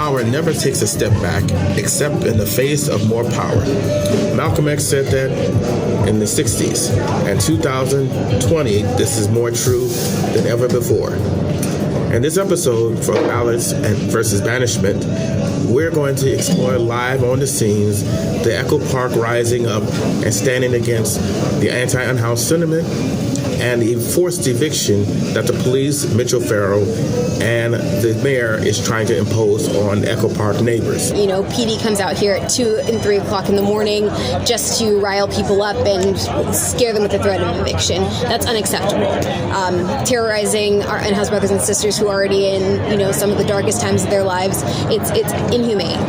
power never takes a step back except in the face of more power. Malcolm X said that in the 60s. And 2020, this is more true than ever before. In this episode from Ballots versus Banishment, we're going to explore live on the scenes the Echo Park rising up and standing against the anti-unhoused sentiment and the forced eviction that the police, Mitch O'Farrell, and the mayor is trying to impose on Echo Park neighbors. You know, PD comes out here at 2 and 3 o'clock in the morning just to rile people up and scare them with the threat of eviction. That's unacceptable. Terrorizing our unhoused brothers and sisters who are already in, some of the darkest times of their lives, it's inhumane.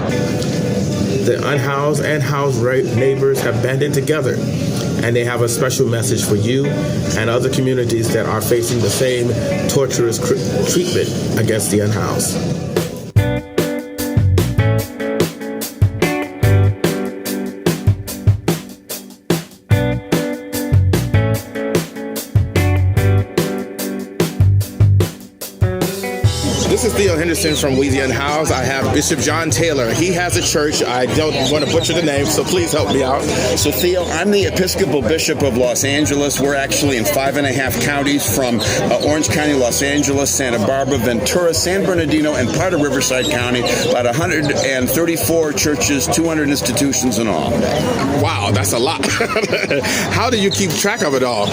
The unhoused and housed neighbors have banded together, and they have a special message for you and other communities that are facing the same torturous treatment against the unhoused. This is Theo Henderson from We The Unhoused. I have Bishop John Taylor. He has a church. I don't want to butcher the name, so please help me out. So, Theo, I'm the Episcopal Bishop of Los Angeles. We're actually in 5.5 counties from Orange County, Los Angeles, Santa Barbara, Ventura, San Bernardino, and part of Riverside County. About 134 churches, 200 institutions in all. Wow, that's a lot. How do you keep track of it all?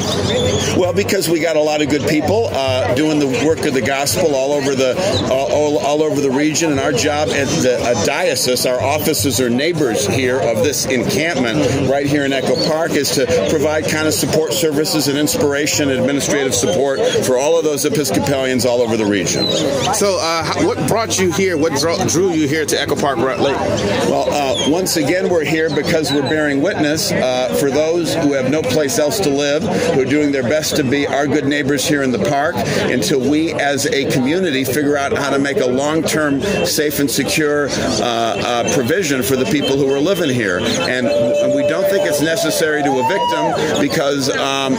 Well, because we got a lot of good people doing the work of the gospel all over the region, and our job at the diocese, our offices are neighbors here of this encampment right here in Echo Park, is to provide kind of support services and inspiration, administrative support for all of those Episcopalians all over the region. So what brought you here? What drew you here to Echo Park Lake? Well, once again, we're here because we're bearing witness for those who have no place else to live, who are doing their best to be our good neighbors here in the park, until we as a community figure out how to make a long-term, safe and secure provision for the people who are living here. And we don't think it's necessary to evict them because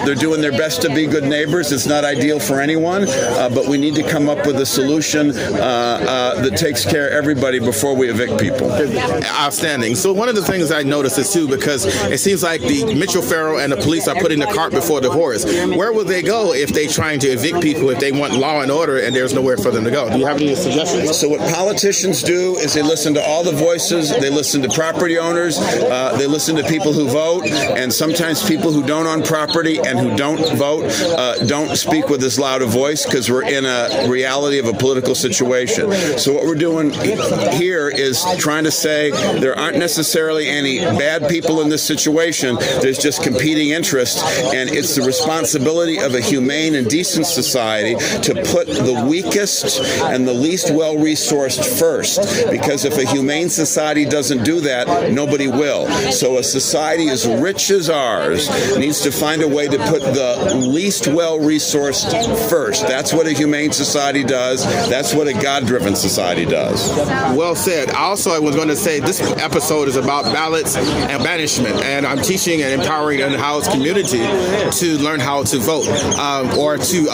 they're doing their best to be good neighbors. It's not ideal for anyone, but we need to come up with a solution that takes care of everybody before we evict people. Outstanding. So one of the things I noticed is, too, because it seems like the Mitch O'Farrell and the police are putting the cart before the horse. Where will they go if they're trying to evict people, if they want law and order and there's nowhere for them to go? Do you have any suggestions? So what politicians do is they listen to all the voices, they listen to property owners, they listen to people who vote, and sometimes people who don't own property and who don't vote don't speak with as loud a voice because we're in a reality of a political situation. So what we're doing here is trying to say there aren't necessarily any bad people in this situation, there's just competing interests, and it's the responsibility of a humane and decent society to put the weakest and the least well-resourced first, because if a humane society doesn't do that, nobody will. So a society as rich as ours needs to find a way to put the least well-resourced first. That's what a humane society does. That's what a God-driven society does. Well said. Also, I was going to say this episode is about ballots and banishment, and I'm teaching and empowering the unhoused community to learn how to vote or to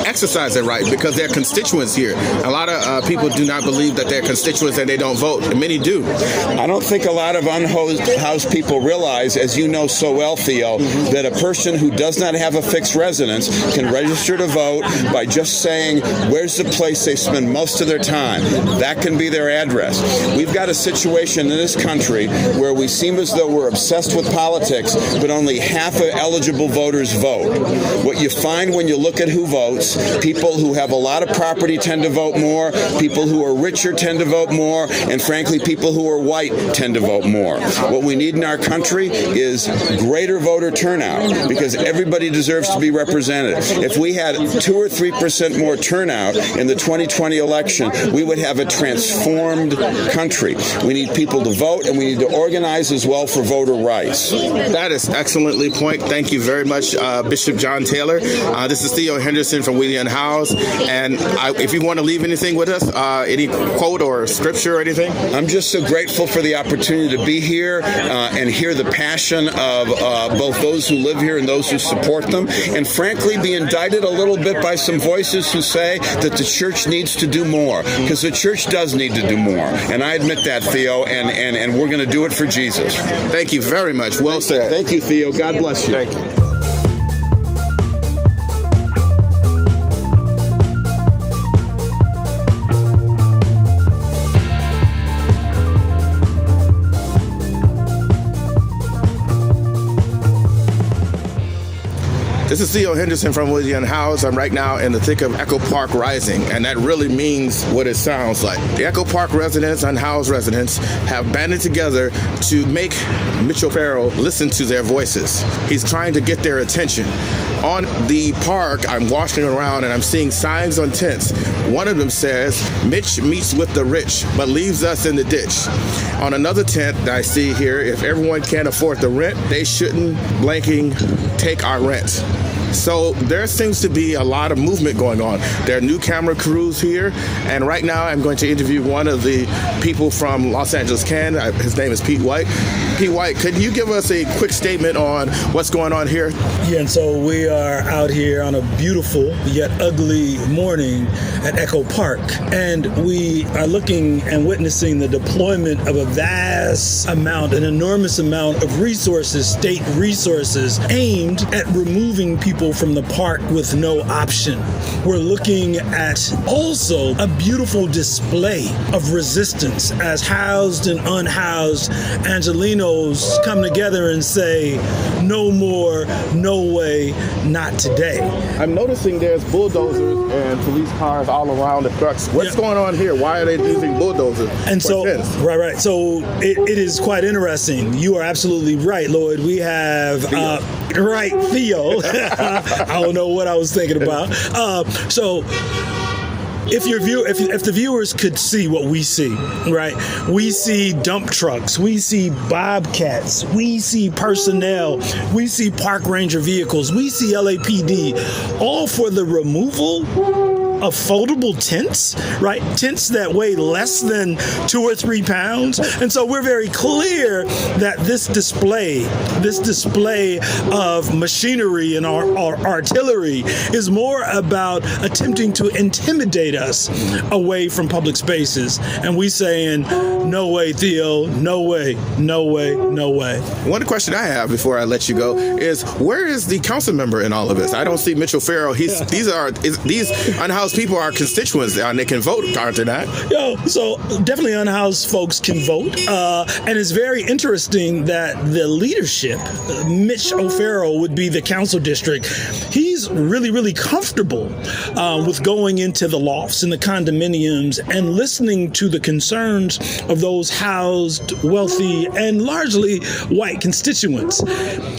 exercise their right, because they're constituents here. A lot of people do not believe that they're constituents and they don't vote, and many do. I don't think a lot of unhoused people realize, as you know so well, Theo, that a person who does not have a fixed residence can register to vote by just saying where's the place they spend most of their time. That can be their address. We've got a situation in this country where we seem as though we're obsessed with politics, but only half of eligible voters vote. What you find when you look at who votes, people who have a lot of property tend to vote more, people who are richer tend to vote more, and frankly, people who are white tend to vote more. What we need in our country is greater voter turnout, because everybody deserves to be represented. If we had 2 or 3% more turnout in the 2020 election, we would have a transformed country. We need people to vote, and we need to organize as well for voter rights. That is excellently point. Thank you very much, Bishop John Taylor. This is Theo Henderson from We The Unhoused, and if you want to leave anything with us? Any quote or scripture or anything? I'm just so grateful for the opportunity to be here and hear the passion of both those who live here and those who support them, and frankly be indicted a little bit by some voices who say that the church needs to do more, because the church does need to do more. And I admit that, Theo, and we're going to do it for Jesus. Thank you very much. Well said. Thank you, Theo. God bless you. Thank you. This is Theo Henderson from We The Unhoused. I'm right now in the thick of Echo Park Rising, and that really means what it sounds like. The Echo Park residents, unhoused residents, have banded together to make Mitch O'Farrell listen to their voices. He's trying to get their attention. On the park, I'm walking around and I'm seeing signs on tents. One of them says, Mitch meets with the rich, but leaves us in the ditch. On another tent that I see here, if everyone can't afford the rent, they shouldn't blanking take our rent. So there seems to be a lot of movement going on. There are new camera crews here, and right now I'm going to interview one of the people from Los Angeles, Canada. His name is Pete White. Pete White, could you give us a quick statement on what's going on here? Yeah, and so we are out here on a beautiful yet ugly morning at Echo Park, and we are looking and witnessing the deployment of a vast amount, an enormous amount of resources, state resources, aimed at removing people from the park with no option. We're looking at also a beautiful display of resistance as housed and unhoused Angelinos come together and say, no more, no way, not today. I'm noticing there's bulldozers and police cars all around the trucks. What's going on here? Why are they using bulldozers? And so, tents? right. So it is quite interesting. You are absolutely right, Lloyd. We have Theo. I don't know what I was thinking about. So if the viewers could see what we see, right? We see dump trucks, we see bobcats, we see personnel, we see park ranger vehicles, we see LAPD, all for the removal of foldable tents, right? Tents that weigh less than 2 or 3 pounds. And so we're very clear that this display of machinery and our artillery is more about attempting to intimidate us away from public spaces. And we saying, no way, Theo, no way, no way, no way. One question I have before I let you go is, where is the council member in all of this? I don't see Mitch O'Farrell. These unhoused people are constituents, and they can vote, aren't they not? So definitely unhoused folks can vote. And it's very interesting that the leadership, Mitch O'Farrell would be the council district. He's really, really comfortable with going into the lofts and the condominiums and listening to the concerns of those housed, wealthy, and largely white constituents.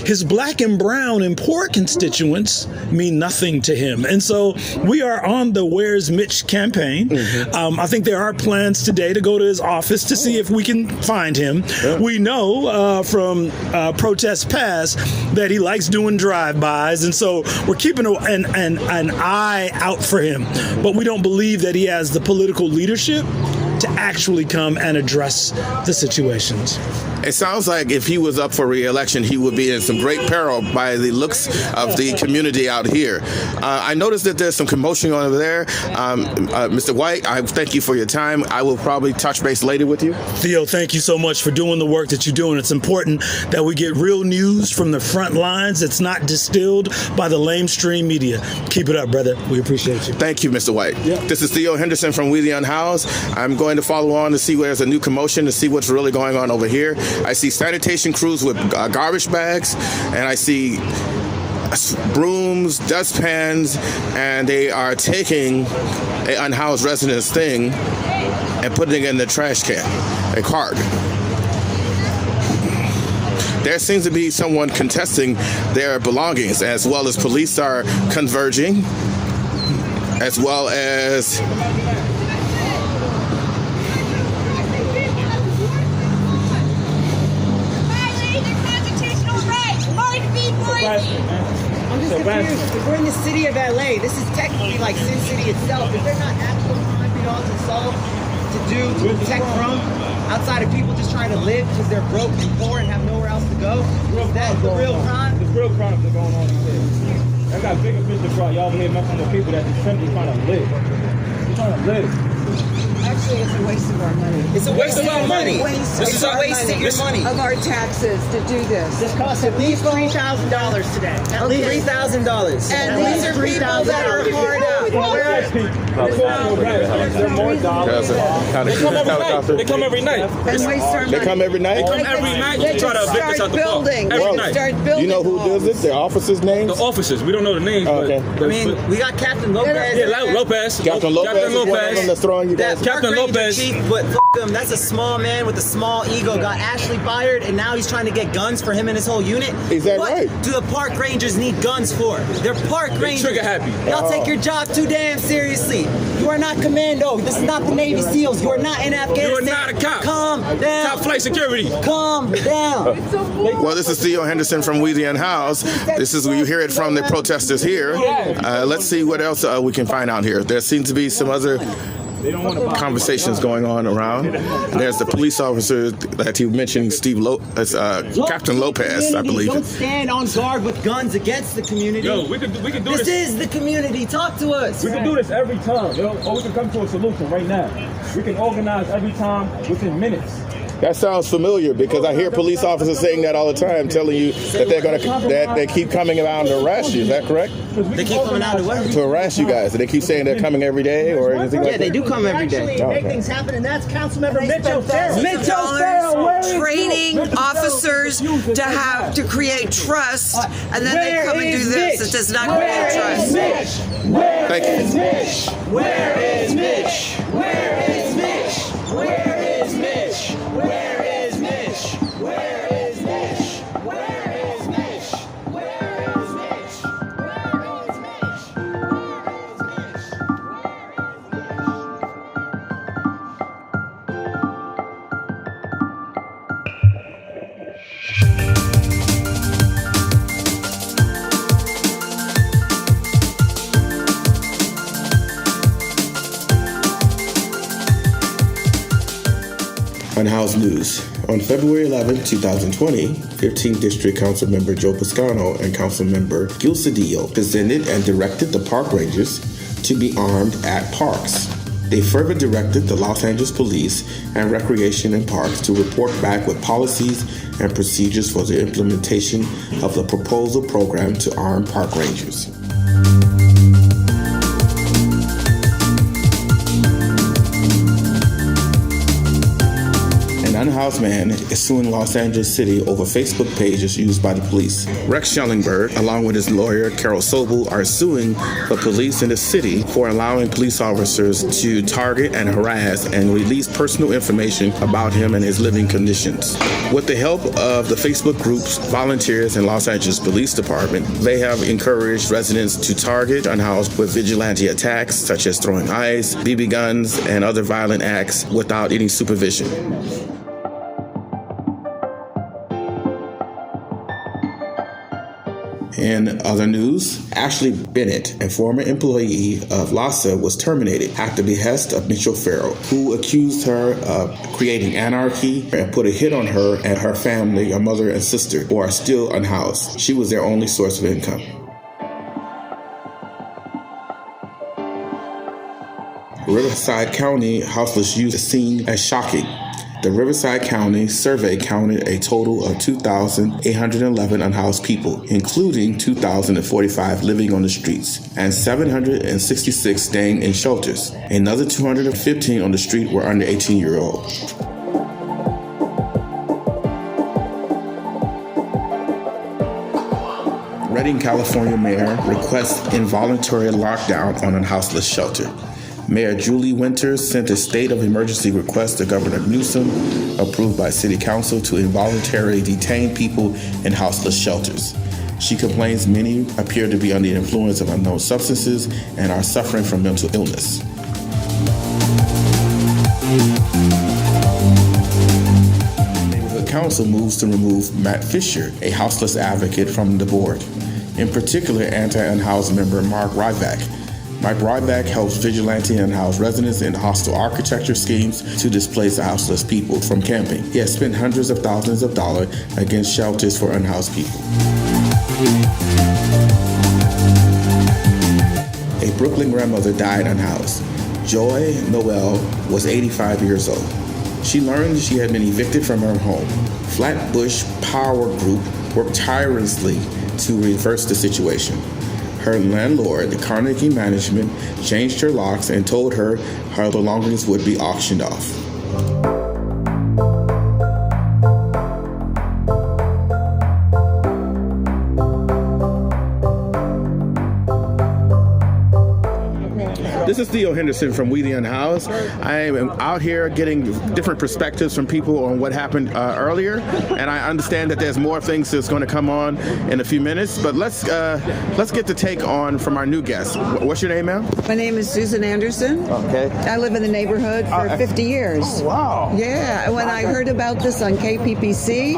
His black and brown and poor constituents mean nothing to him. And so we are on the Where's Mitch campaign. I think there are plans today to go to his office to see if we can find him. We know from protests past that he likes doing drive-bys, and so we're keeping an eye out for him. But we don't believe that he has the political leadership to actually come and address the situations. It sounds like if he was up for re-election, he would be in some great peril by the looks of the community out here. I noticed that there's some commotion over there. Mr. White, I thank you for your time. I will probably touch base later with you. Theo, thank you so much for doing the work that you're doing. It's important that we get real news from the front lines. It's not distilled by the lamestream media. Keep it up, brother. We appreciate you. Thank you, Mr. White. This is Theo Henderson from We The Unhoused. I'm going to follow on to see where there's a new commotion, to see what's really going on over here. I see sanitation crews with garbage bags, and I see brooms, dustpans, and they are taking an unhoused resident's thing and putting it in the trash can, a cart. There seems to be someone contesting their belongings, as well as police are converging, as well as I'm just confused. We're in the city of LA. This is technically like Sin City itself. Is there not actual crime? caused and solved to do to protect from, outside of people just trying to live because they're broke and poor and have nowhere else to go? Is that the real crime? The real crimes are going on in here. I got bigger fish to fry. Y'all believe messing with people that just simply trying to live. They're trying to live. Actually, it's a waste of our money. It's a waste of our money. It's a waste of your money. Of our taxes to do this. This costs at least $3,000 today. At least $3,000. And these are people that are hard up. They're more dollars. They come every night. And waste our money. They come every night? They come every night to try to evict us out the park. Every night. Start building. You know who does it? Their officers' names? The officers. We don't know the names, Okay. but I mean, we got Captain Lopez. yeah, Lopez. Captain Lopez is one of them that's throwing you guys. Captain Lopez. Chief, but him, that's a small man with a small ego. Got Ashley fired, and now he's trying to get guns for him and his whole unit. Is that what right? do the park rangers need guns for? They're park rangers. Trigger happy. Y'all take your job too damn seriously. You are not commando. This is not the Navy SEALs. You are not in Afghanistan. You are not a cop. Calm down. Top flight security. Calm down. Well, this is Theo Henderson from We The Unhoused. This is where you hear it from the protesters here. Let's see what else we can find out here. There seems to be some other conversations going on around. There's the police officer that you mentioned, Captain Lopez, I believe. Don't stand on guard with guns against the community. Yo, we can do this. This is the community. Talk to us. We can do this every time, yo. Or we can come to a solution right now. We can organize every time within minutes. That sounds familiar because I hear police officers saying that all the time, telling you that they keep coming around to harass you. Is that correct? They keep coming out to what? To harass you guys. They keep saying they're coming every day or anything like that? Yeah, they do come every day. Actually, make things happen, and that's Councilmember Mitch OFarrell. Mitch OFarrell, training officers to create trust, and then they come and do this. It does not create trust. Thank you. Where is Mitch? Where is Mitch? Where is Mitch? Where is Mitch? Where is Mitch? Where is Mitch? Where is Mitch? Where is Mitch? Unhoused News. On February 11, 2020, 15th District Council Member Joe Piscano and Council Member Gil Cedillo presented and directed the park rangers to be armed at parks. They further directed the Los Angeles Police and Recreation and Parks to report back with policies and procedures for the implementation of the proposal program to arm park rangers. Unhoused man is suing Los Angeles City over Facebook pages used by the police. Rex Schellenberg, along with his lawyer Carol Sobel, are suing the police in the city for allowing police officers to target and harass and release personal information about him and his living conditions. With the help of the Facebook groups, volunteers, and Los Angeles Police Department, they have encouraged residents to target unhoused with vigilante attacks such as throwing ice, BB guns, and other violent acts without any supervision. In other news, Ashley Bennett, a former employee of LASA, was terminated at the behest of Mitch OFarrell, who accused her of creating anarchy and put a hit on her and her family, her mother and sister, who are still unhoused. She was their only source of income. Riverside County houseless youth is seen as shocking. The Riverside County survey counted a total of 2,811 unhoused people, including 2,045 living on the streets and 766 staying in shelters. Another 215 on the street were under 18-year-olds. Redding, California mayor requests involuntary lockdown on unhouseless shelter. Mayor Julie Winters sent a state of emergency request to Governor Newsom, approved by City Council, to involuntarily detain people in houseless shelters. She complains many appear to be under the influence of unknown substances and are suffering from mental illness. The council moves to remove Matt Fisher, a houseless advocate, from the board. In particular, anti-unhoused member Mark Ryback. Mike Ryback helps vigilante unhoused residents in hostile architecture schemes to displace houseless people from camping. He has spent hundreds of thousands of dollars against shelters for unhoused people. A Brooklyn grandmother died unhoused. Joy Noel was 85 years old. She learned she had been evicted from her home. Flatbush Power Group worked tirelessly to reverse the situation. Her landlord, the Carnegie Management, changed her locks and told her her belongings would be auctioned off. This is Theo Henderson from We The Unhoused. I am out here getting different perspectives from people on what happened earlier, and I understand that there's more things that's going to come on in a few minutes. But let's get the take on from our new guest. What's your name, ma'am? My name is Susan Anderson. Okay. I live in the neighborhood for 50 years. Oh, wow. Yeah, when I heard about this on KPPC,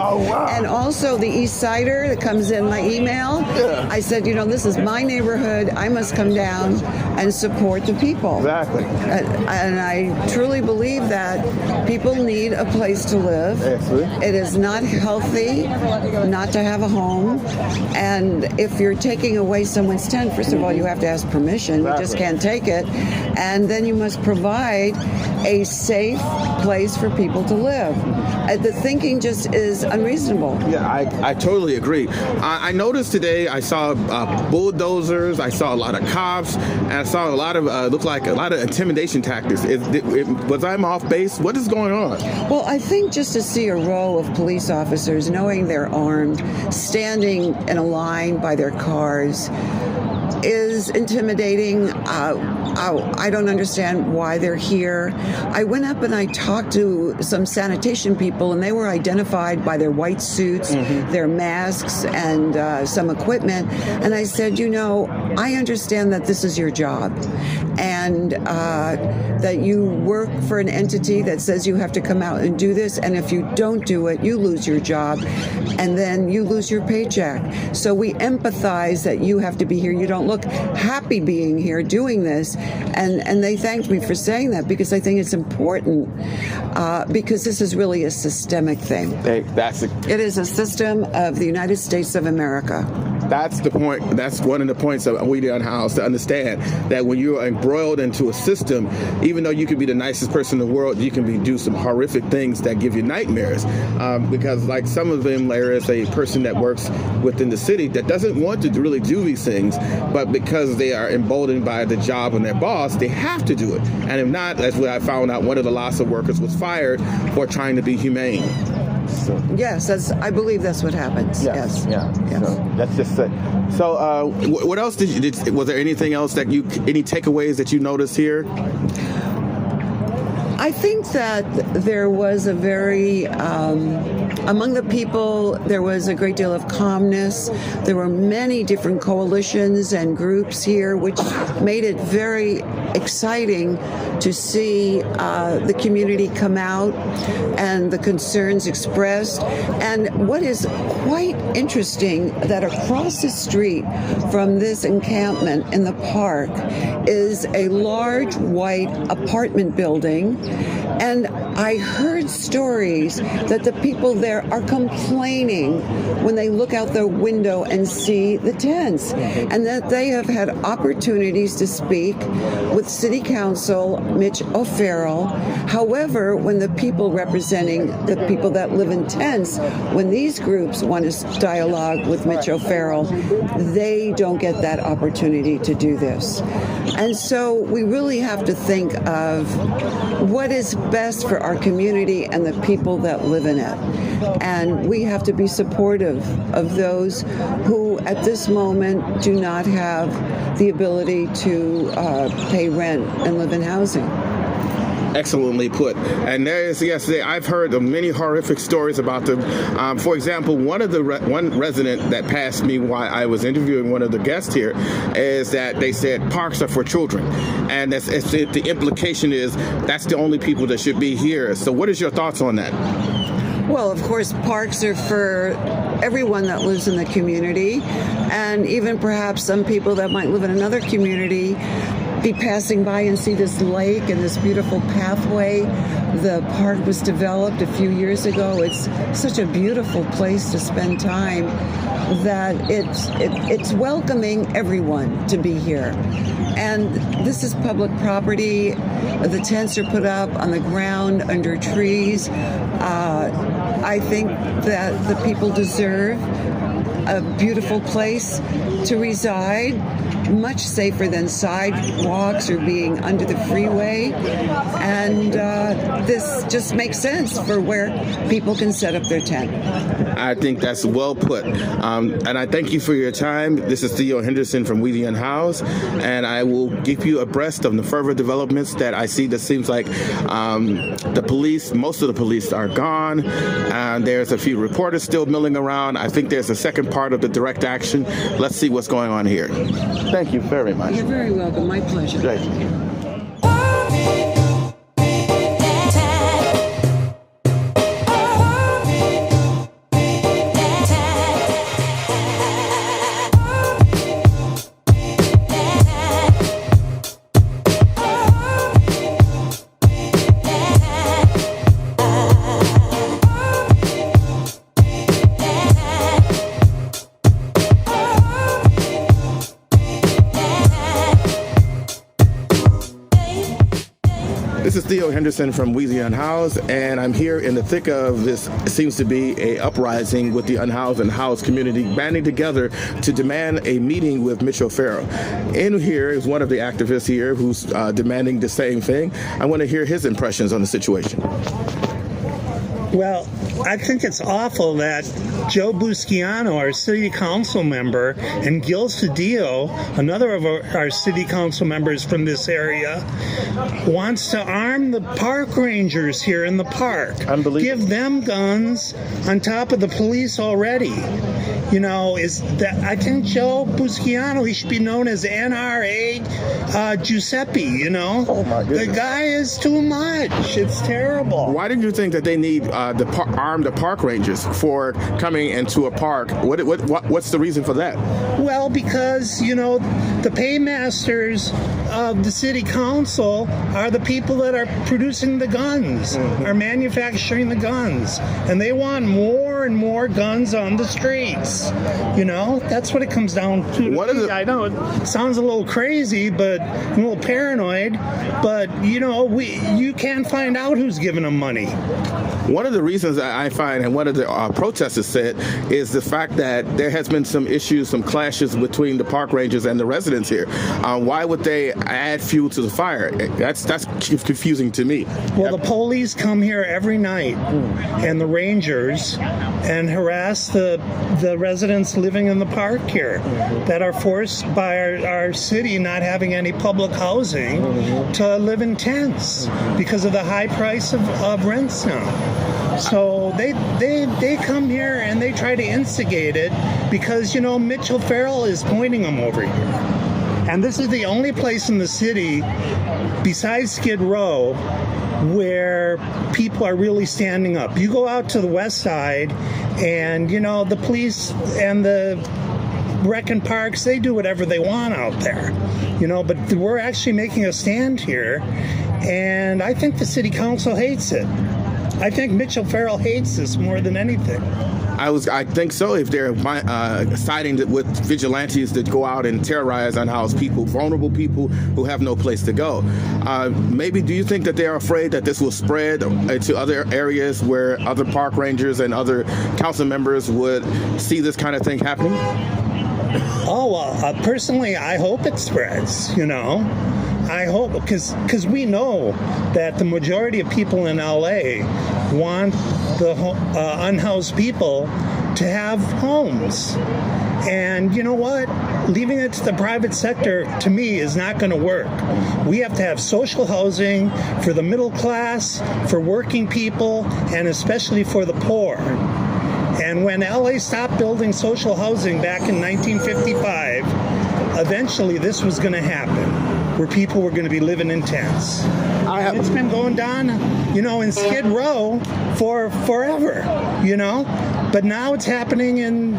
and also the East Sider that comes in my email, I said, this is my neighborhood. I must come down and support the people. Exactly. And I truly believe that people need a place to live. Absolutely. It is not healthy not to have a home. And if you're taking away someone's tent, first of all, you have to ask permission. You just can't take it. And then you must provide a safe place for people to live. The thinking just is unreasonable. Yeah, I totally agree. I noticed today I saw bulldozers, I saw a lot of cops, and I saw a lot of, looked like a lot of intimidation tactics. Was I off base? What is going on? Well, I think just to see a row of police officers, knowing they're armed, standing in a line by their cars, is intimidating. I don't understand why they're here. I went up and I talked to some sanitation people, and they were identified by their white suits, their masks, and some equipment. And I said, I understand that this is your job, and that you work for an entity that says you have to come out and do this, and if you don't do it, you lose your job, and then you lose your paycheck. So we empathize that you have to be here. You don't look happy being here doing this. And they thanked me for saying that, because I think it's important, because this is really a systemic thing. It is a system of the United States of America. That's the point. That's one of the points of We The Unhoused, to understand that when you're embroiled into a system, even though you can be the nicest person in the world, you can do some horrific things that give you nightmares. Because like some of them, there is a person that works within the city that doesn't want to really do these things, but because they are emboldened by the job and their boss, they have to do it. And if not, that's what I found out, one of the LASA workers was fired for trying to be humane. So. Yes, I believe that's what happens. Yes. Yeah. Yes. So that's just it. So, what else was there anything else that any takeaways that you noticed here? I think that there was a very, among the people, there was a great deal of calmness. There were many different coalitions and groups here, which made it very exciting to see the community come out and the concerns expressed. And what is quite interesting, that across the street from this encampment in the park is a large white apartment building. And I heard stories that the people there are complaining when they look out the window and see the tents, and that they have had opportunities to speak with City Council Mitch O'Farrell. However, when the people representing the people that live in tents, when these groups want to dialogue with Mitch O'Farrell, they don't get that opportunity to do this. And so we really have to think of what is best for our community and the people that live in it. And we have to be supportive of those who at this moment do not have the ability to pay rent and live in housing. Excellently put. And there is, yes, I've heard of many horrific stories about them. For example, one resident that passed me while I was interviewing one of the guests here is that they said parks are for children. And the implication is that's the only people that should be here. So what is your thoughts on that? Well, of course, parks are for everyone that lives in the community, and even perhaps some people that might live in another community. be passing by and see this lake and this beautiful pathway. The park was developed a few years ago. It's such a beautiful place to spend time that it's welcoming everyone to be here. And this is public property. The tents are put up on the ground under trees. I think that the people deserve a beautiful place to reside, much safer than sidewalks or being under the freeway. And this just makes sense for where people can set up their tent. I think that's well put. And I thank you for your time. This is Theo Henderson from We The Unhoused, and I will keep you abreast of the further developments that I see. That seems like the police, most of the police are gone, and there's a few reporters still milling around. I think there's a second part of the direct action. Let's see what's going on here. Thank you very much. You're very welcome. My pleasure. Great. This is Theo Henderson from We The Unhoused, and I'm here in the thick of this seems to be a uprising with the unhoused and housed community banding together to demand a meeting with Mitch O'Farrell. In here is one of the activists here who's demanding the same thing. I want to hear his impressions on the situation. Well, I think it's awful that Joe Busciano, our city council member, and Gil Cedillo, another of our city council members from this area, wants to arm the park rangers here in the park. Unbelievable. Give them guns on top of the police already. You know, I think Joe Busciano, he should be known as NRA Giuseppe, you know? Oh my goodness. The guy is too much. It's terrible. Why did you think that they need arm the park rangers for coming into a park? What's the reason for that? Well, because, you know, the paymasters of the city council are the people that are producing the guns, are manufacturing the guns, and they want more and more guns on the streets. You know, that's what it comes down to. I know it sounds a little crazy, but a little paranoid, but, you know, you can't find out who's giving them money. One of the reasons I find, and one of the protesters said, is the fact that there has been some issues, some clashes between the park rangers and the residents here. Why would they add fuel to the fire? That's confusing to me. Well, the police come here every night, and the rangers, and harass the residents living in the park here that are forced by our city not having any public housing to live in tents because of the high price of rents now. So they come here and they try to instigate it because, you know, Mitch OFarrell is pointing them over here. And this is the only place in the city besides Skid Row where people are really standing up. You go out to the west side and, you know, the police and the rec and parks, they do whatever they want out there, you know, but we're actually making a stand here, and I think the city council hates it. I think Mitch OFarrell hates this more than anything. I think so. If they're siding with vigilantes that go out and terrorize unhoused people, vulnerable people who have no place to go, maybe do you think that they're afraid that this will spread to other areas where other park rangers and other council members would see this kind of thing happening? Oh, well, personally, I hope it spreads, you know. I hope, because we know that the majority of people in LA want the unhoused people to have homes. And you know what? Leaving it to the private sector, to me, is not going to work. We have to have social housing for the middle class, for working people, and especially for the poor. And when LA stopped building social housing back in 1955, eventually this was going to happen, where people were going to be living in tents. And it's been going down, you know, in Skid Row for forever, you know. But now it's happening in,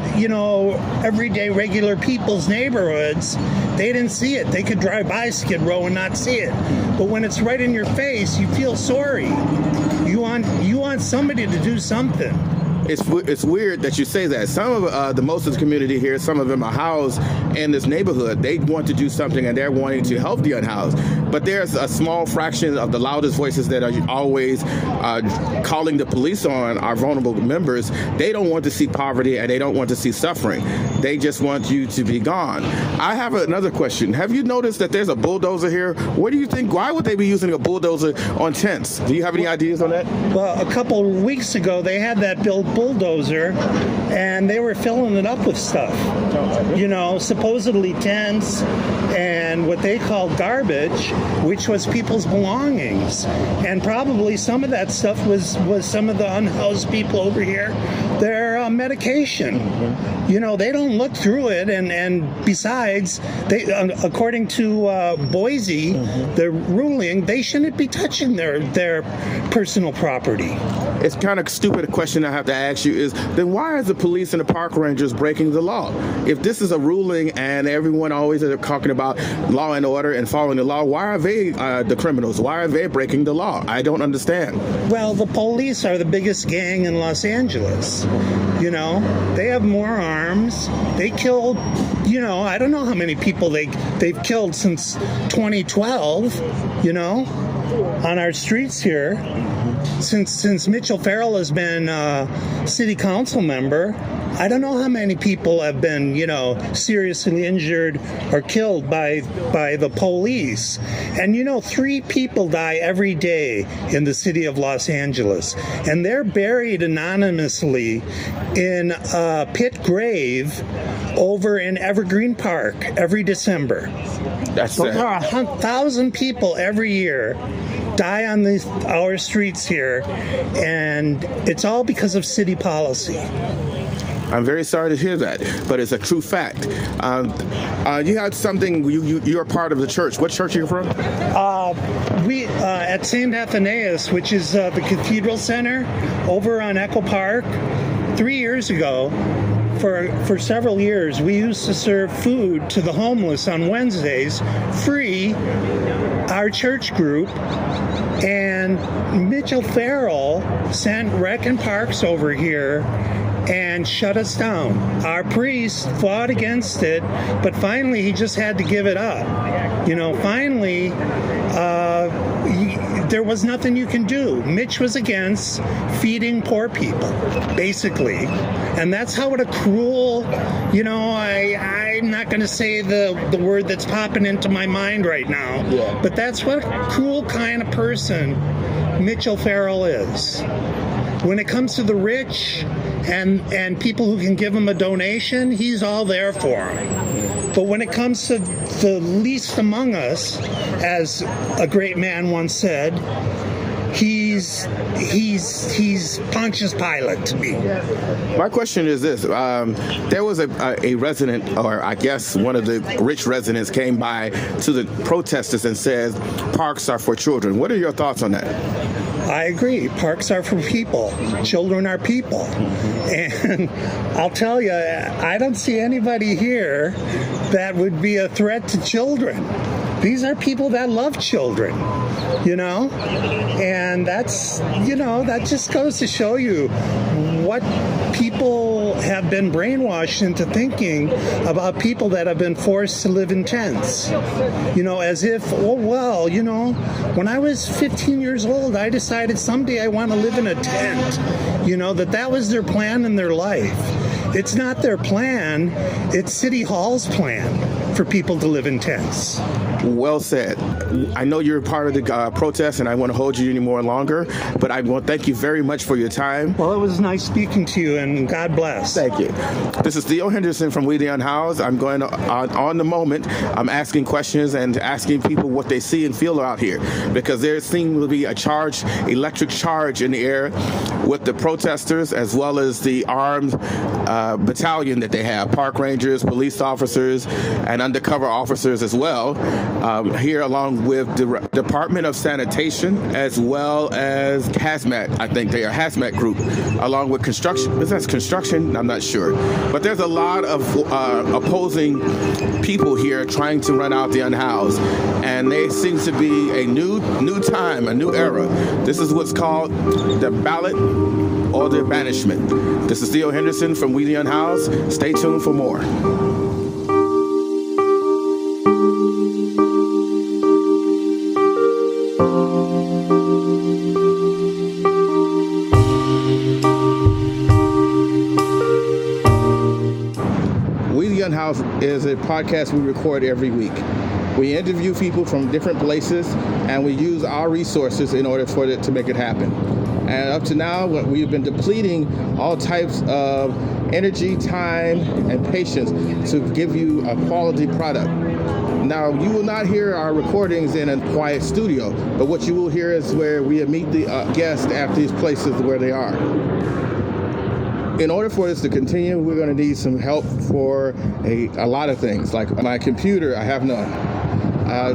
everyday regular people's neighborhoods. They didn't see it. They could drive by Skid Row and not see it. But when it's right in your face, you feel sorry. You want somebody to do something. It's weird that you say that. Some of most of the community here, some of them are housed in this neighborhood. They want to do something and they're wanting to help the unhoused. But there's a small fraction of the loudest voices that are always calling the police on our vulnerable members. They don't want to see poverty and they don't want to see suffering. They just want you to be gone. I have another question. Have you noticed that there's a bulldozer here? What do you think? Why would they be using a bulldozer on tents? Do you have any ideas on that? Well, a couple of weeks ago, they had that bulldozer, and they were filling it up with stuff. Supposedly tents and what they called garbage, which was people's belongings. And probably some of that stuff was some of the unhoused people over here, their medication. They don't look through it, and besides, they, according to Boise, the ruling, they shouldn't be touching their personal property. It's kind of stupid. A question I have to ask you is, then why are the police and the park rangers breaking the law? If this is a ruling and everyone always is talking about law and order and following the law, why are they the criminals? Why are they breaking the law? I don't understand. Well, the police are the biggest gang in Los Angeles. They have more arms. They killed, I don't know how many people they've killed since 2012, on our streets here. Since Mitch OFarrell has been city council member, I don't know how many people have been, seriously injured or killed by the police. And 3 people die every day in the city of Los Angeles, and they're buried anonymously in a pit grave over in Evergreen Park every December. That's sad. There are 1,000 people every year die on our streets here, and it's all because of city policy. I'm very sorry to hear that, but it's a true fact. You had something, you're part of the church. What church are you from? We at St. Athenaeus, which is the Cathedral Center over on Echo Park. 3 years ago, for several years, we used to serve food to the homeless on Wednesdays, free, our church group. And Mitch OFarrell sent Rec and Parks over here and shut us down. Our priest fought against it, but finally he just had to give it up. Finally, there was nothing you can do. Mitch was against feeding poor people, basically. And that's how a cruel, I'm not going to say the word that's popping into my mind right now, but that's what a cruel kind of person Mitch OFarrell is. When it comes to the rich and people who can give him a donation, he's all there for them. But when it comes to the least among us, as a great man once said, he's Pontius Pilate to me. My question is this. There was a resident, or I guess one of the rich residents, came by to the protesters and said, parks are for children. What are your thoughts on that? I agree. Parks are for people. Children are people. And I'll tell you, I don't see anybody here that would be a threat to children. These are people that love children, and that's, that just goes to show you what people have been brainwashed into thinking about people that have been forced to live in tents. As if, when I was 15 years old, I decided someday I want to live in a tent, that was their plan in their life. It's not their plan, it's City Hall's plan for people to live in tents. Well said. I know you're part of the protest, and I want to hold you any more longer, but I want to thank you very much for your time. Well, it was nice speaking to you, and God bless. Thank you. This is Theo Henderson from We The Unhoused. I'm going on the moment. I'm asking questions and asking people what they see and feel out here, because there seems to be a electric charge in the air with the protesters, as well as the armed battalion that they have, park rangers, police officers, and undercover officers as well. here along with the Department of Sanitation as well as hazmat. I think they are hazmat group, along with construction. Is that construction? I'm not sure. But there's a lot of opposing people here trying to run out the unhoused. And there seems to be a new time, a new era. This is what's called the ballot or the banishment. This is Theo Henderson from We The Unhoused. Stay tuned for more. We The Unhoused is a podcast we record every week. We interview people from different places, and we use our resources in order for it to make it happen. And up to now, we've been depleting all types of energy, time, and patience to give you a quality product. Now, you will not hear our recordings in a quiet studio, but what you will hear is where we meet the guests at these places where they are. In order for this to continue, we're going to need some help for a lot of things, like my computer, I have none.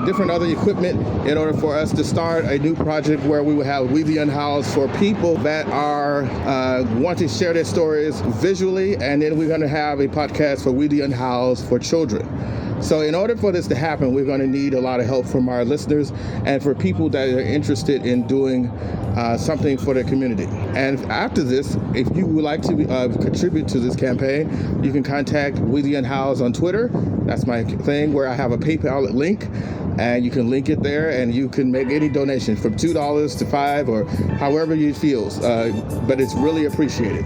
Different other equipment in order for us to start a new project where we will have We The Unhoused for people that are wanting to share their stories visually, and then we're going to have a podcast for We The Unhoused for children. So in order for this to happen, we're going to need a lot of help from our listeners and for people that are interested in doing something for their community. And after this, if you would like to contribute to this campaign, you can contact We The Unhoused on Twitter. That's my thing, where I have a PayPal link, and you can link it there, and you can make any donation from $2 to $5 or however you feel. But it's really appreciated.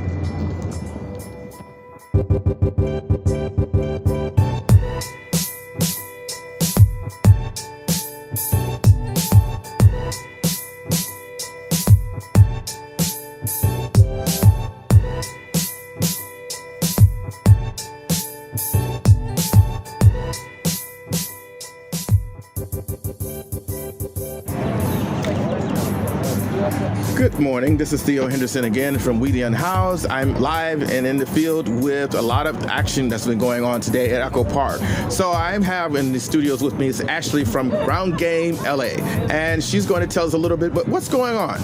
Good morning. This is Theo Henderson again from We The Unhoused. I'm live and in the field with a lot of action that's been going on today at Echo Park. So I have in the studios with me is Ashley from Ground Game LA, and she's going to tell us a little bit about what's going on.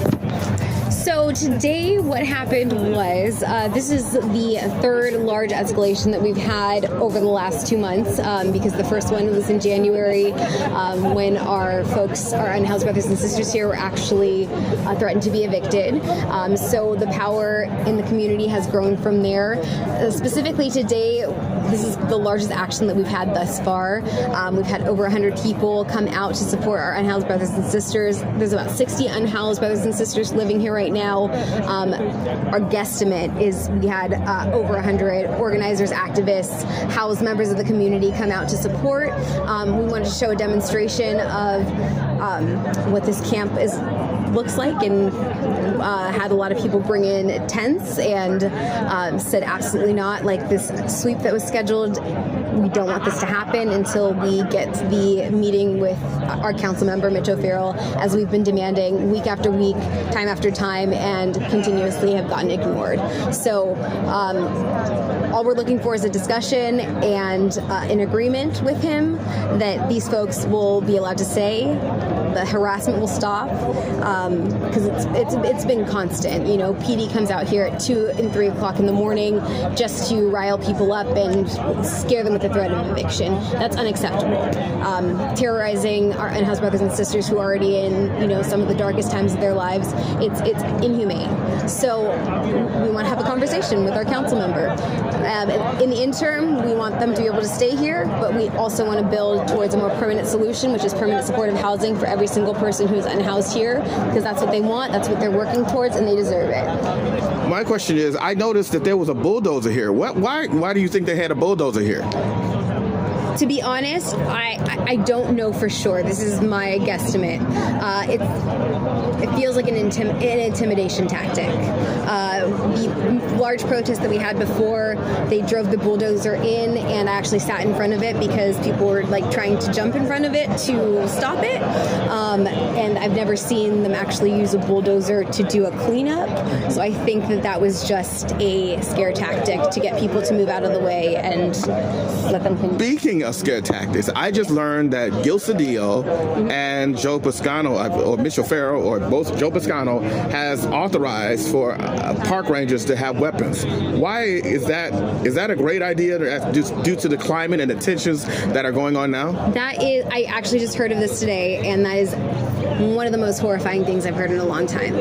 So today what happened was, this is the third large escalation that we've had over the last 2 months, because the first one was in January, when our unhoused brothers and sisters here were actually threatened to be evicted. So the power in the community has grown from there. Specifically today, this is the largest action that we've had thus far. We've had over 100 people come out to support our unhoused brothers and sisters. There's about 60 unhoused brothers and sisters living here right now. Our guesstimate is we had over 100 organizers, activists, housed members of the community come out to support. We wanted to show a demonstration of what this camp looks like, and had a lot of people bring in tents and said absolutely not, like this sweep that was scheduled, we don't want this to happen until we get the meeting with our council member Mitch O'Farrell, as we've been demanding week after week, time after time, and continuously have gotten ignored. So all we're looking for is a discussion and an agreement with him that these folks will be allowed to say, the harassment will stop, because it's been constant. You know, PD comes out here at 2 and 3 o'clock in the morning just to rile people up and scare them with the threat of eviction. That's unacceptable. Terrorizing our unhoused brothers and sisters who are already in, some of the darkest times of their lives, it's inhumane. So we want to have a conversation with our council member. In the interim, we want them to be able to stay here, but we also want to build towards a more permanent solution, which is permanent supportive housing for every single person who's unhoused here, because that's what they want, that's what they're working towards, and they deserve it. My question is, I noticed that there was a bulldozer here. Why do you think they had a bulldozer here? To be honest, I don't know for sure. This is my guesstimate. it feels like an intimidation tactic. The large protest that we had before, they drove the bulldozer in and actually sat in front of it because people were like trying to jump in front of it to stop it. And I've never seen them actually use a bulldozer to do a cleanup. So I think that was just a scare tactic to get people to move out of the way and let them clean. Speaking of scare tactics, I just learned that Gil Cedillo and Joe Piscano, or Mitch O'Farrell, or both Joe Piscano, has authorized for park rangers to have weapons. Why is that? Is that a great idea due to the climate and the tensions that are going on now? That is, I actually just heard of this today, and that is one of the most horrifying things I've heard in a long time.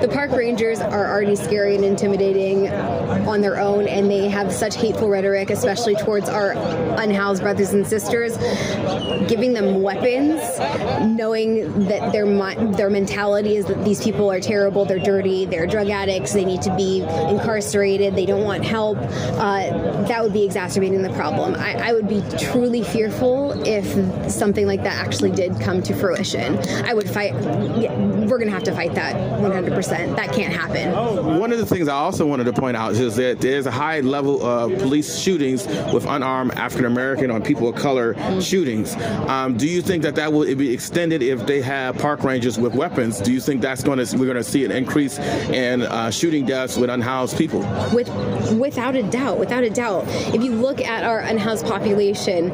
The park rangers are already scary and intimidating on their own, and they have such hateful rhetoric, especially towards our unhoused brothers and sisters. Giving them weapons, knowing that their mentality is that these people are terrible, they're dirty, they're drug addicts, they need to be incarcerated, they don't want help, that would be exacerbating the problem. I would be truly fearful if something like that actually did come to fruition. I would fight. We're going to have to fight that 100%. That can't happen. One of the things I also wanted to point out is that there's a high level of police shootings with unarmed African American or people of color shootings. Do you think that will be extended if they have park rangers with weapons? Do you think we're going to see an increase in shooting deaths with unhoused people? Without a doubt. If you look at our unhoused population,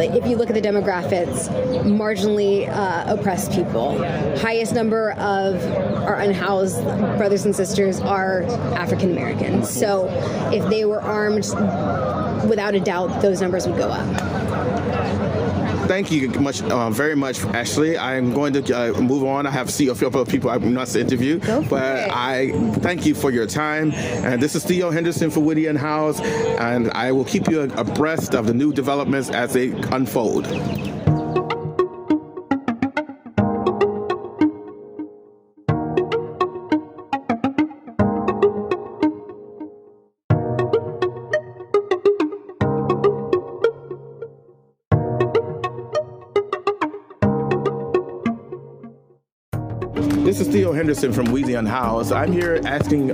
if you look at the demographics, marginally oppressed people. Highest number of our unhoused brothers and sisters are African Americans. So if they were armed, without a doubt, those numbers would go up. Thank you very much, Ashley. I'm going to move on. I have a few people I must interview, but I thank you for your time. And this is Theo Henderson for We The Unhoused, and I will keep you abreast of the new developments as they unfold. This is Theo Henderson from We The Unhoused. I'm here asking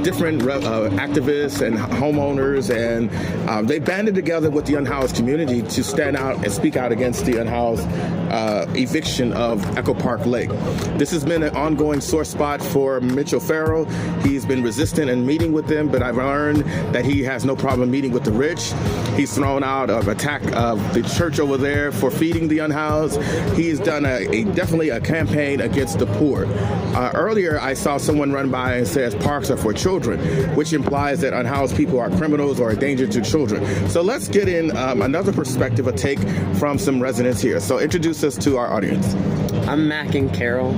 different activists and homeowners, and they banded together with the unhoused community to stand out and speak out against the unhoused eviction of Echo Park Lake. This has been an ongoing sore spot for Mitch O'Farrell. He's been resistant in meeting with them, but I've learned that he has no problem meeting with the rich. He's thrown out an attack of the church over there for feeding the unhoused. He's done definitely a campaign against the poor. Earlier, I saw someone run by and says parks are for children, which implies that unhoused people are criminals or a danger to children. So let's get in another perspective, a take from some residents here. So introduce us to our audience. I'm Mac and Carol.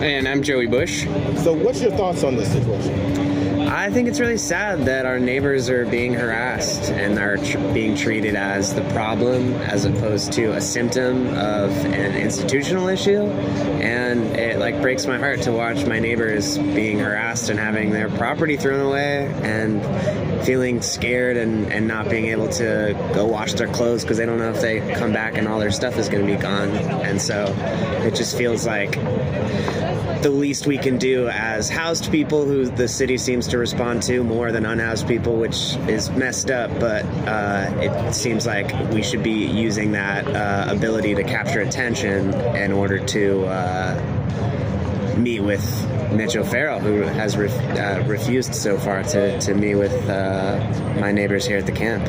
And I'm Joey Bush. So what's your thoughts on this situation? I think it's really sad that our neighbors are being harassed and are being treated as the problem as opposed to a symptom of an institutional issue. And it breaks my heart to watch my neighbors being harassed and having their property thrown away and feeling scared and not being able to go wash their clothes because they don't know if they come back and all their stuff is going to be gone. And so it just feels like the least we can do as housed people, who the city seems to respond to more than unhoused people, which is messed up, but it seems like we should be using that ability to capture attention in order to meet with Mitch O'Farrell, who has refused so far to meet with my neighbors here at the camp.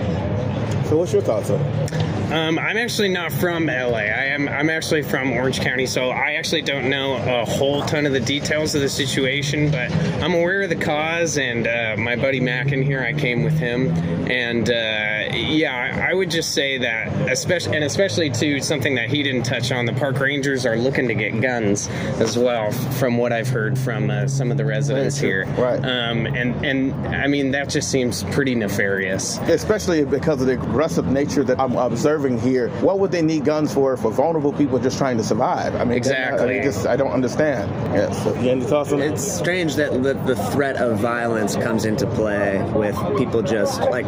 So what's your thoughts on it? I'm actually not from LA. I'm actually from Orange County, so I actually don't know a whole ton of the details of the situation, but I'm aware of the cause, and my buddy Mac in here, I came with him, and I would just say that, especially to something that he didn't touch on, the park rangers are looking to get guns as well, from what I've heard from some of the residents here. Right. And I mean, that just seems pretty nefarious. Especially because of the aggressive nature that I'm observing serving here, what would they need guns for vulnerable people just trying to survive? I mean, Exactly. I don't understand. Yes. So, you have any thoughts on that? It's strange that the threat of violence comes into play with people just like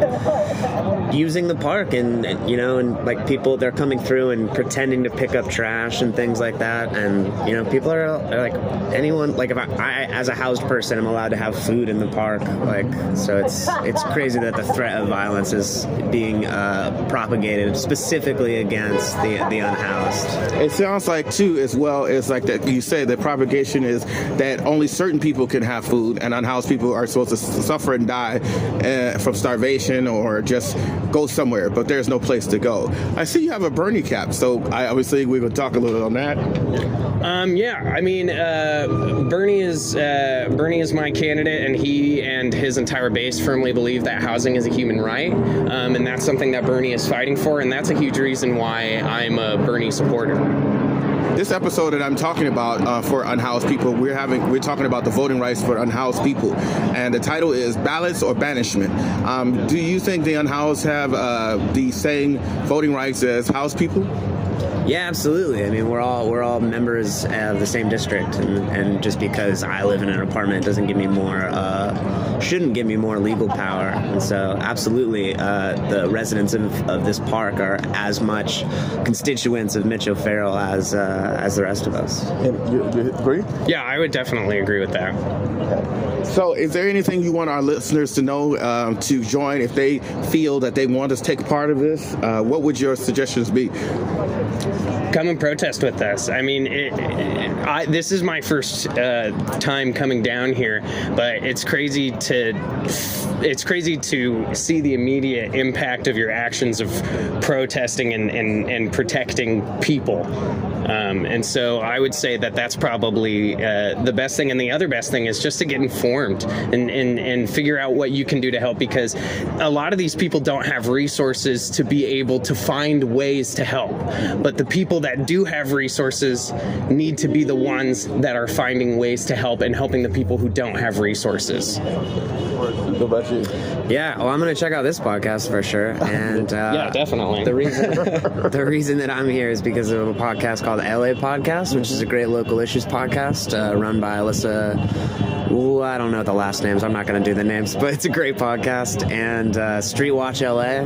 using the park and like people, they're coming through and pretending to pick up trash and things like that. And, people are like, anyone, like if I as a housed person, I'm allowed to have food in the park. Like, so it's crazy that the threat of violence is being propagated specifically against the unhoused. It sounds like, too, as well, it's like that you say the propagation is that only certain people can have food and unhoused people are supposed to suffer and die from starvation or just go somewhere, but there's no place to go. I see you have a Bernie cap, so obviously we're going to talk a little on that. Bernie is my candidate, and he and his entire base firmly believe that housing is a human right, and that's something that Bernie is fighting for, and that's a huge reason why I'm a Bernie supporter. This episode that I'm talking about for unhoused people, we're talking about the voting rights for unhoused people, and the title is Ballots or Banishment. Do you think the unhoused have the same voting rights as housed people? Yeah, absolutely. I mean, we're all members of the same district, and just because I live in an apartment doesn't give me shouldn't give me more legal power. And so, absolutely, the residents of this park are as much constituents of Mitch OFarrell as the rest of us. You agree? Yeah, I would definitely agree with that. So is there anything you want our listeners to know to join if they feel that they want to take part of this? What would your suggestions be? Come and protest with us. I mean, this is my first time coming down here, but it's crazy to see the immediate impact of your actions of protesting and protecting people. And so I would say that that's probably the best thing. And the other best thing is just to get informed and figure out what you can do to help, because a lot of these people don't have resources to be able to find ways to help. But the people that do have resources need to be the ones that are finding ways to help and helping the people who don't have resources. What about you? Yeah, well, I'm going to check out this podcast for sure. And yeah, definitely. The reason that I'm here is because of a podcast called LA Podcast, which is a great local issues podcast run by Alyssa. Ooh, I don't know the last names. I'm not going to do the names, but it's a great podcast. And Street Watch LA.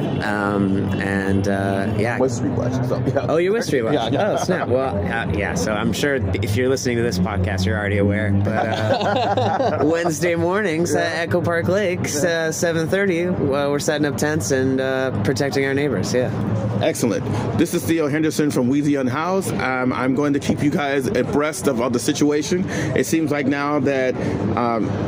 Yeah. What's Street Watch? Yeah. Oh, you're with Street Watch? Yeah. Oh, snap. Well, yeah. So I'm sure if you're listening to this podcast, you're already aware. But Wednesday mornings at Echo Park Lakes, 7:30, we're setting up tents and protecting our neighbors. Yeah. Excellent. This is Theo Henderson from We The Unhoused. I'm going to keep you guys abreast of the situation. It seems like now that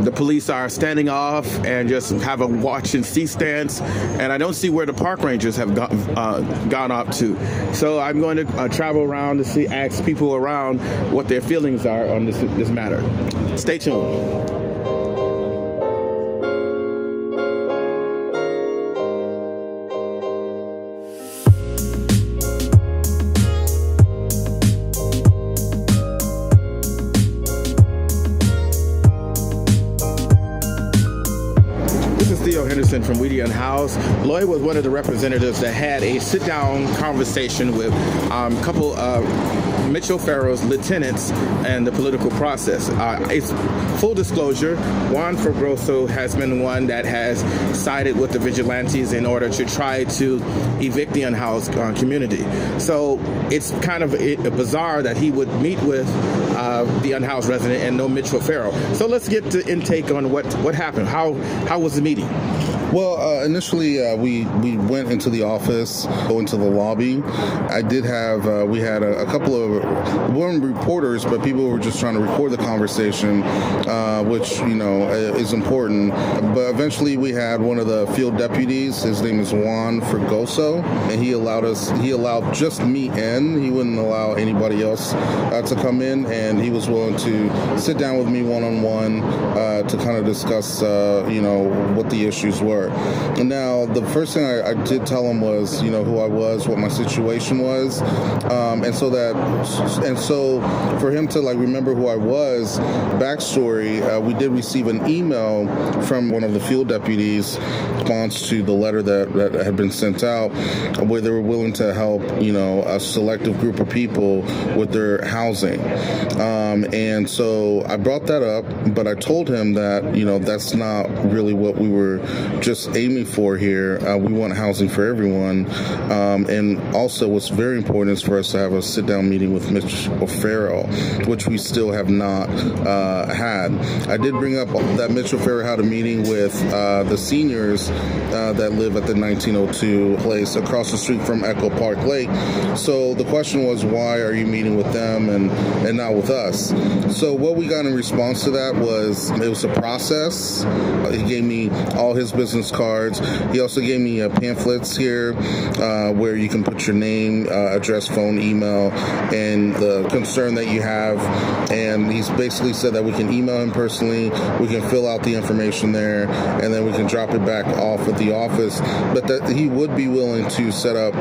the police are standing off and just have a watch and see stance, and I don't see where the park rangers have gone up to. So I'm going to travel around to ask people around what their feelings are on this matter. Stay tuned. Theo Henderson from We The Unhoused. Lloyd was one of the representatives that had a sit-down conversation with a couple of Mitch O'Farrell's lieutenants and the political process. It's full disclosure, Juan Fergroso has been one that has sided with the vigilantes in order to try to evict the unhoused community. So it's kind of bizarre that he would meet with the unhoused resident and no Mitch O'Farrell. So let's get to intake on what happened. How was the meeting? Well, initially we went into the office, go into the lobby. I did have, we had a couple of, weren't reporters, but people were just trying to record the conversation, which, is important. But eventually we had one of the field deputies, his name is Juan Fergoso, and he allowed just me in. He wouldn't allow anybody else to come in, and he was willing to sit down with me one-on-one to kind of discuss, what the issues were. before. Now, the first thing I did tell him was, who I was, what my situation was, and so for him to remember who I was. Backstory: we did receive an email from one of the field deputies in response to the letter that had been sent out, where they were willing to help, a selective group of people with their housing. And so I brought that up, but I told him that, that's not really what we were just aiming for here. We want housing for everyone. And also what's very important is for us to have a sit-down meeting with Mitch OFarrell, which we still have not had. I did bring up that Mitch OFarrell had a meeting with the seniors that live at the 1902 place across the street from Echo Park Lake. So the question was, why are you meeting with them and not with us? So what we got in response to that was, it was a process. He gave me all his business cards. He also gave me pamphlets here where you can put your name, address, phone, email, and the concern that you have. And he's basically said that we can email him personally, we can fill out the information there, and then we can drop it back off at the office. But that he would be willing to set up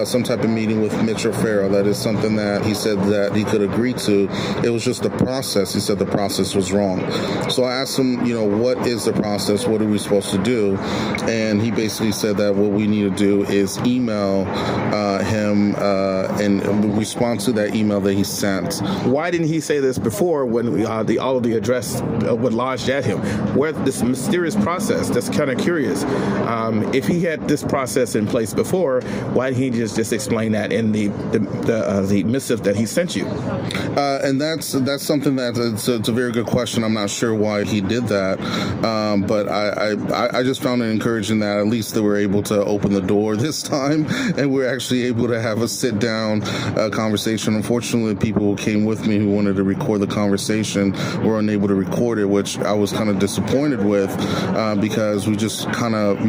some type of meeting with Mitch OFarrell. That is something that he said that he could agree to. It was just the process. He said the process was wrong. So I asked him, what is the process? What are we supposed to do? And he basically said that what we need to do is email him and respond to that email that he sent. Why didn't he say this before when all of the address was lodged at him? Where this mysterious process? That's kind of curious. If he had this process in place before, why didn't he just explain that in the missive that he sent you? And that's something that it's a very good question. I'm not sure why he did that, but I just found it encouraging that at least they were able to open the door this time, and we're actually able to have a sit-down conversation. Unfortunately, people who came with me who wanted to record the conversation were unable to record it, which I was kind of disappointed with because we just kind of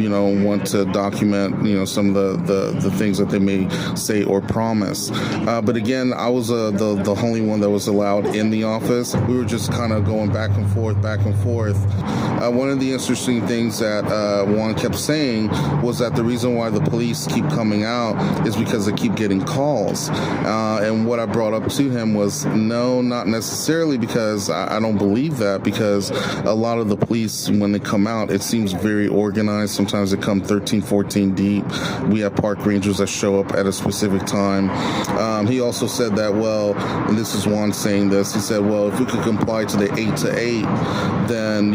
want to document some of the things that they may say or promise. But again, I was the only one that was allowed in the office. We were just kind of going back and forth. One of the interesting things that Juan kept saying was that the reason why the police keep coming out is because they keep getting calls. And what I brought up to him was, no, not necessarily, because I don't believe that, because a lot of the police, when they come out, it seems very organized. Sometimes they come 13, 14 deep. We have park rangers that show up at a specific time. He also said that, well, and this is Juan saying this, he said, well, if we could comply to the 8 to 8, then,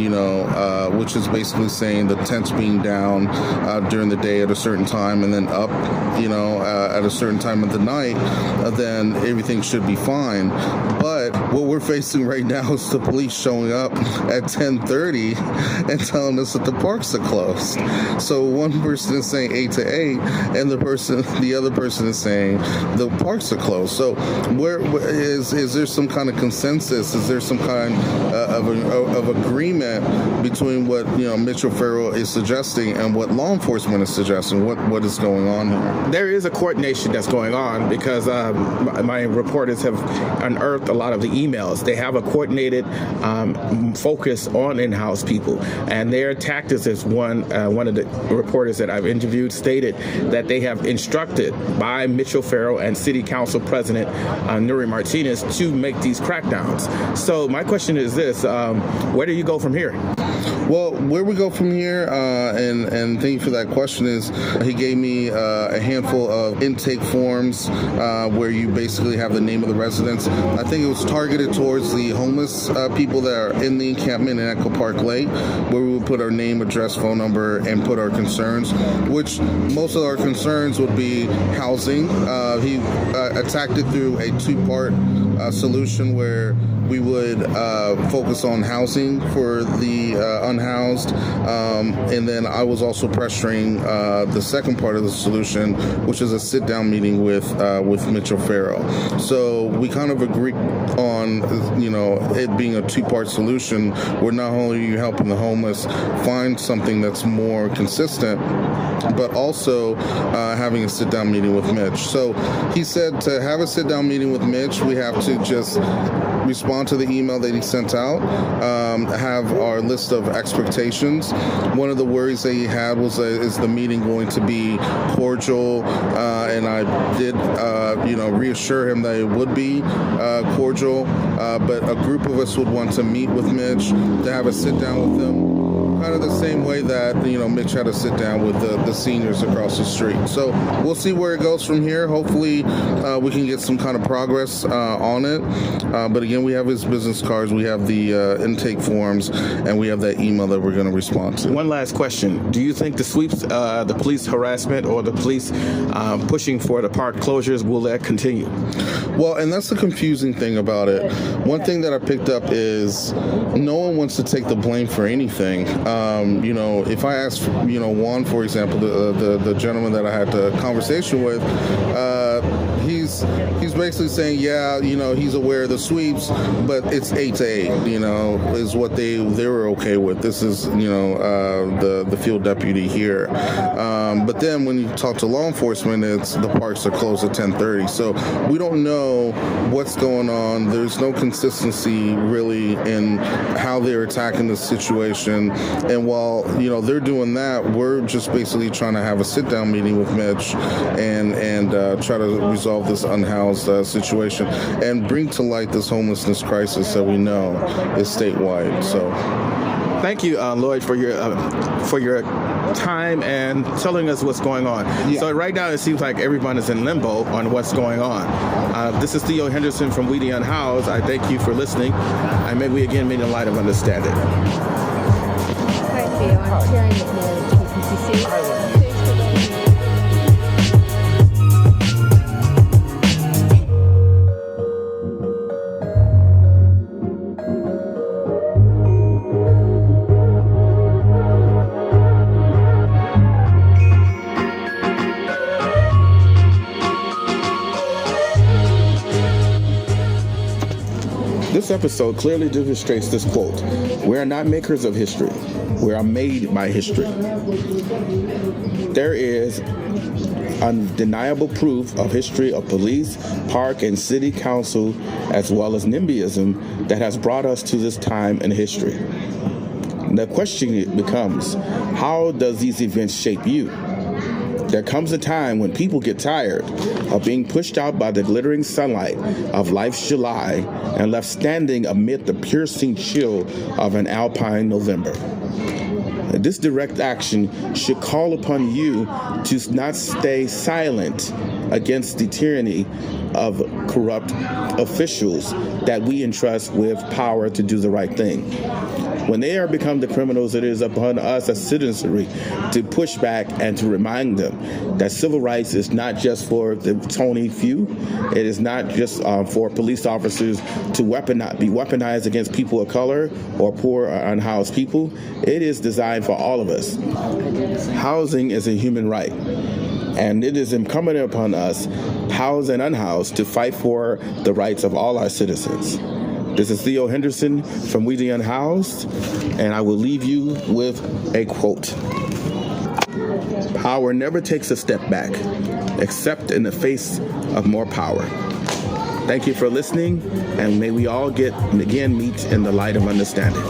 which is basically saying the tents being down during the day at a certain time and then up, at a certain time of the night, then everything should be fine. But what we're facing right now is the police showing up at 10:30 and telling us that the parks are closed. So one person is saying 8 to 8, and the other person is saying the parks are closed. So where is there some kind of consensus? Is there some kind of agreement between what Mitch OFarrell is suggesting and what law enforcement is suggesting? What is going on here? There is a coordination that's going on because my reporters have unearthed a lot of the emails. They have a coordinated focus on in-house people, and their tactics, as one of the reporters that I've interviewed stated, that they have instructed by Mitch OFarrell and City Council President Nuri Martinez to make these crackdowns. So my question is this: where do you go from here? Well, where we go from here, and thank you for that question, is he gave me a handful of intake forms where you basically have the name of the residents. I think it was targeted towards the homeless people that are in the encampment in Echo Park Lake, where we would put our name, address, phone number, and put our concerns, which most of our concerns would be housing. He attacked it through a two-part solution where we would focus on housing for the unhoused, and then I was also pressuring the second part of the solution, which is a sit-down meeting with Mitch OFarrell. So we kind of agreed on it being a two-part solution, where not only are you helping the homeless find something that's more consistent, but also having a sit-down meeting with Mitch. So he said to have a sit-down meeting with Mitch, we have to to just respond to the email that he sent out, have our list of expectations. One of the worries that he had was, is the meeting going to be cordial? And I did, reassure him that it would be cordial, but a group of us would want to meet with Mitch, to have a sit down with him, kind of the same way that, Mitch had a sit down with the seniors across the street. So we'll see where it goes from here. Hopefully we can get some kind of progress on it. But again, we have his business cards, we have the intake forms, and we have that email that we're going to respond to. One last question. Do you think the sweeps, the police harassment, or the police pushing for the park closures, will that continue? Well, and that's the confusing thing about it. One thing that I picked up is no one wants to take the blame for anything. If I ask, Juan, for example, the gentleman that I had the conversation with, he's basically saying, he's aware of the sweeps, but it's 8 to 8, is what they were okay with. This is, the field deputy here. But then when you talk to law enforcement, it's the parks are closed at 10:30. So we don't know what's going on. There's no consistency really in how they're attacking the situation. And while, they're doing that, we're just basically trying to have a sit-down meeting with Mitch and try to resolve this unhoused situation and bring to light this homelessness crisis that we know is statewide. So, thank you, Lloyd, for your time and telling us what's going on. Yeah. So right now it seems like everyone is in limbo on what's going on. This is Theo Henderson from We The Unhoused. I thank you for listening, and may we again meet in light of understanding. Hi, Theo. I'm Karen with TPCC. This episode clearly demonstrates this quote: "We are not makers of history. We are made by history." There is undeniable proof of history of police, park, and city council, as well as NIMBYism, that has brought us to this time in history. The question becomes, how does these events shape you? There comes a time when people get tired of being pushed out by the glittering sunlight of life's July and left standing amid the piercing chill of an alpine November. This direct action should call upon you to not stay silent against the tyranny of corrupt officials that we entrust with power to do the right thing. When they are become the criminals, it is upon us as citizenry to push back and to remind them that civil rights is not just for the tony few. It is not just for police officers to be weaponized against people of color or poor or unhoused people. It is designed for all of us. Housing is a human right, and it is incumbent upon us, housed and unhoused, to fight for the rights of all our citizens. This is Theo Henderson from We The Unhoused, and I will leave you with a quote. Power never takes a step back, except in the face of more power. Thank you for listening, and may we all meet in the light of understanding.